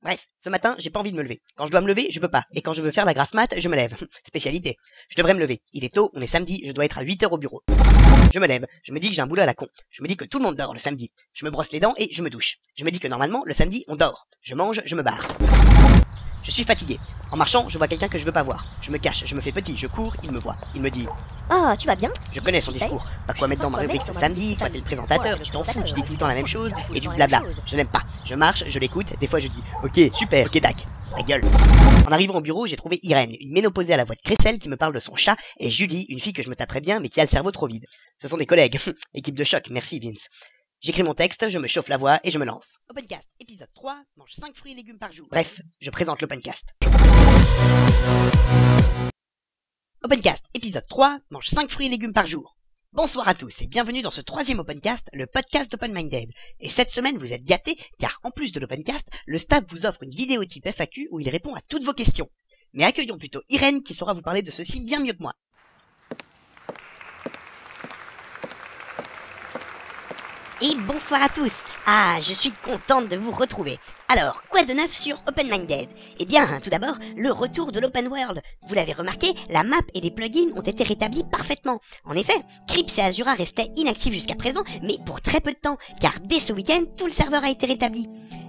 Bref, ce matin, j'ai pas envie de me lever. Quand je dois me lever, je peux pas. Et quand je veux faire la grasse mat, je me lève. Spécialité. Je devrais me lever. Il est tôt, on est samedi, je dois être à 8h au bureau. Je me lève. Je me dis que j'ai un boulot à la con. Je me dis que tout le monde dort le samedi. Je me brosse les dents et je me douche. Je me dis que normalement, le samedi, on dort. Je mange, je me barre. Je suis fatigué. En marchant, je vois quelqu'un que je veux pas voir. Je me cache, je me fais petit, je cours, il me voit. Il me dit: Oh, tu vas bien? Je connais son discours. Pas quoi mettre dans ma rubrique ce samedi, toi t'es le présentateur, tu t'en fous, tu dis tout le temps la même chose, et du blabla. Je n'aime pas. Je marche, je l'écoute, des fois je dis: Ok, super, ok, dac. Ta gueule. En arrivant au bureau, j'ai trouvé Irène, une ménopausée à la voix de crécelle qui me parle de son chat, et Julie, une fille que je me taperais bien mais qui a le cerveau trop vide. Ce sont des collègues. Équipe de choc, merci Vince. J'écris mon texte, je me chauffe la voix et je me lance. Opencast, épisode 3, mange 5 fruits et légumes par jour. Bref, je présente l'Opencast. Opencast, épisode 3, mange 5 fruits et légumes par jour. Bonsoir à tous et bienvenue dans ce troisième Opencast, le podcast d'Open Minded. Et cette semaine vous êtes gâtés car en plus de l'Opencast, le staff vous offre une vidéo type FAQ où il répond à toutes vos questions. Mais accueillons plutôt Irène qui saura vous parler de ceci bien mieux que moi. Et bonsoir à tous. Ah, je suis contente de vous retrouver. Alors, quoi de neuf sur Open Minded? Eh bien, tout d'abord, le retour de l'Open World. Vous l'avez remarqué, la map et les plugins ont été rétablis parfaitement. En effet, Crips et Azura restaient inactifs jusqu'à présent, mais pour très peu de temps, car dès ce week-end, tout le serveur a été rétabli.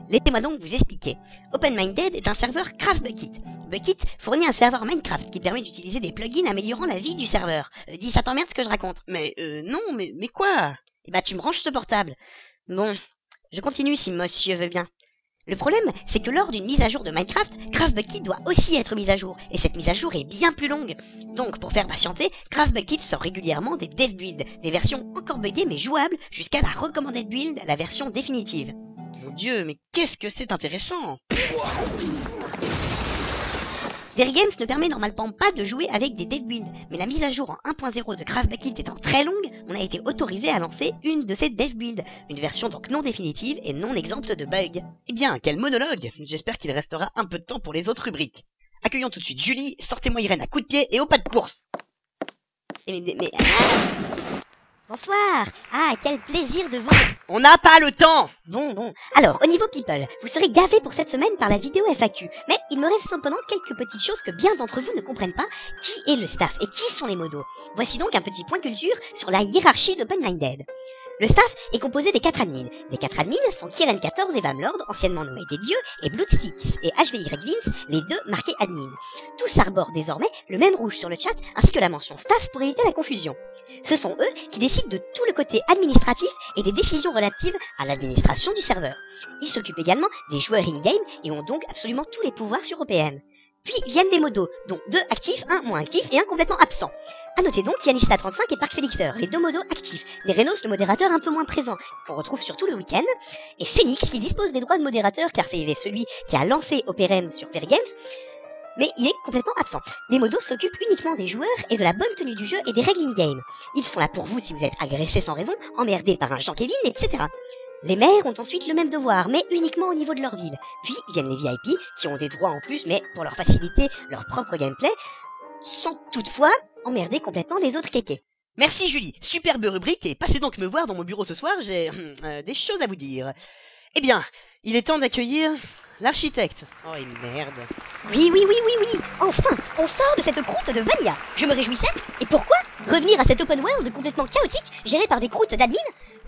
Laissez-moi donc vous expliquer. Open Minded est un serveur CraftBukkit. Bukkit fournit un serveur Minecraft qui permet d'utiliser des plugins améliorant la vie du serveur. Dis, ça t'emmerde ce que je raconte? Mais non, mais quoi? Eh bah tu me branches ce portable. Bon, je continue si monsieur veut bien. Le problème, c'est que lors d'une mise à jour de Minecraft, CraftBukkit doit aussi être mise à jour, et cette mise à jour est bien plus longue. Donc, pour faire patienter, CraftBukkit sort régulièrement des dev builds, des versions encore buggées mais jouables, jusqu'à la recommanded build, la version définitive. Mon dieu, mais qu'est-ce que c'est intéressant! VeryGames ne permet normalement pas de jouer avec des dev builds, mais la mise à jour en 1.0 de CraftBukkit étant très longue, on a été autorisé à lancer une de ces dev builds, une version donc non définitive et non exempte de bugs. Eh bien, quel monologue! J'espère qu'il restera un peu de temps pour les autres rubriques. Accueillons tout de suite Julie, sortez-moi Irène à coups de pied et au pas de course! Mais... Bonsoir. Ah, quel plaisir de vous... On n'a pas le temps! Bon. Alors, au niveau people, vous serez gavés pour cette semaine par la vidéo FAQ. Mais il me reste cependant quelques petites choses que bien d'entre vous ne comprennent pas. Qui est le staff et qui sont les modos? Voici donc un petit point culture sur la hiérarchie d'Open Minded. Le staff est composé des 4 admins. Les 4 admins sont Kieran14 et Vamlord, anciennement nommés des dieux, et Bloodsticks et HVY Vince, les deux marqués admin. Tous arborent désormais le même rouge sur le chat, ainsi que la mention staff pour éviter la confusion. Ce sont eux qui décident de tout le côté administratif et des décisions relatives à l'administration du serveur. Ils s'occupent également des joueurs in-game et ont donc absolument tous les pouvoirs sur OPM. Puis viennent les modos, dont 2 actifs, 1 moins actif et 1 complètement absent. A noter donc Yanista35 et Park Felixer, les 2 modos actifs, les Renos le modérateur un peu moins présent, qu'on retrouve surtout le week-end, et Phoenix qui dispose des droits de modérateur car c'est celui qui a lancé OPRM sur VeryGames, mais il est complètement absent. Les modos s'occupent uniquement des joueurs et de la bonne tenue du jeu et des règles in-game. Ils sont là pour vous si vous êtes agressé sans raison, emmerdé par un Jean-Kevin, etc. Les maires ont ensuite le même devoir, mais uniquement au niveau de leur ville. Puis viennent les VIP, qui ont des droits en plus, mais pour leur faciliter leur propre gameplay, sans toutefois emmerder complètement les autres kékés. Merci Julie, superbe rubrique, et passez donc me voir dans mon bureau ce soir, j'ai des choses à vous dire. Eh bien, il est temps d'accueillir l'architecte. Oh, et merde. Oui, enfin, on sort de cette croûte de Vanilla. Je me réjouissais, et pourquoi revenir à cet open world complètement chaotique, géré par des croûtes d'admin?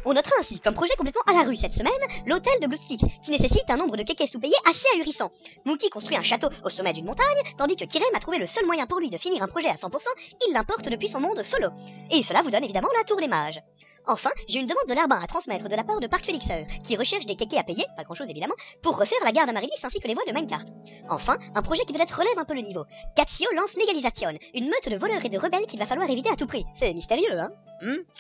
On notera ainsi, comme projet complètement à la rue cette semaine, l'hôtel de Bloodsticks, qui nécessite un nombre de kékés sous-payés assez ahurissant. Mookie construit un château au sommet d'une montagne, tandis que Kirem a trouvé le seul moyen pour lui de finir un projet à 100%, il l'importe depuis son monde solo. Et cela vous donne évidemment la tour des mages. Enfin, j'ai une demande de l'arbin à transmettre de la part de Park Felixer, qui recherche des kékés à payer, pas grand chose évidemment, pour refaire la gare d'Amaryllis ainsi que les voies de Minecart. Enfin, un projet qui peut-être relève un peu le niveau. Katsio lance Legalization, une meute de voleurs et de rebelles qu'il va falloir éviter à tout prix. C'est mystérieux, hein?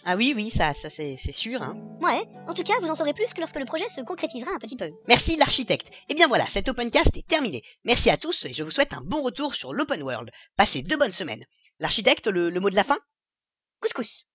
Ah oui, ça c'est sûr, hein. Ouais, en tout cas, vous en saurez plus que lorsque le projet se concrétisera un petit peu. Merci l'architecte. Et bien voilà, cet Opencast est terminé. Merci à tous et je vous souhaite un bon retour sur l'Open World. Passez 2 bonnes semaines. L'architecte, le mot de la fin? Couscous.